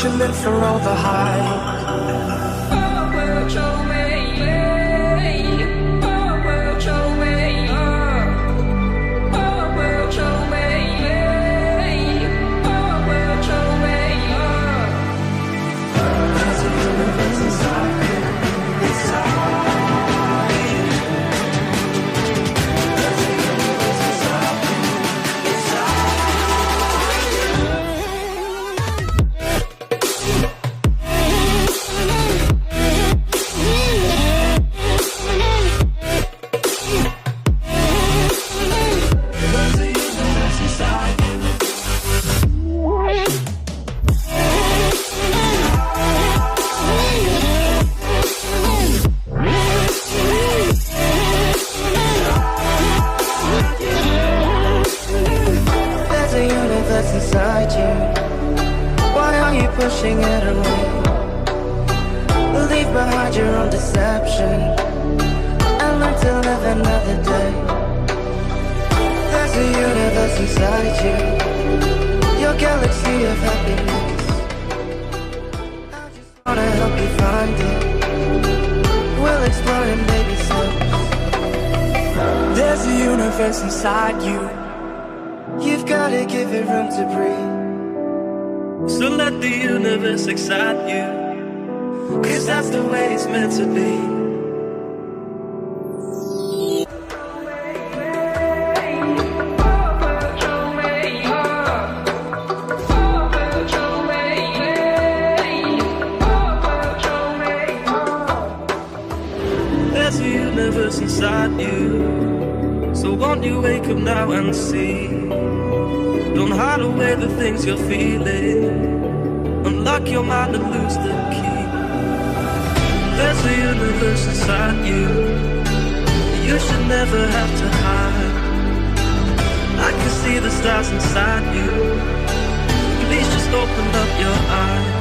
live for all the hype. Inside you, why are you pushing it away? Leave behind your own deception and learn to live another day. There's a universe inside you, your galaxy of happiness. I just wanna help you find it. We'll explore in baby steps. There's a universe inside you, you've gotta give it room to breathe. So let the universe excite you, 'cause that's the way it's meant to be. There's a universe inside you, so won't you wake up now and see? Don't hide away the things you're feeling. Unlock your mind and lose the key. There's a universe inside you, you should never have to hide. I can see the stars inside you, please just open up your eyes.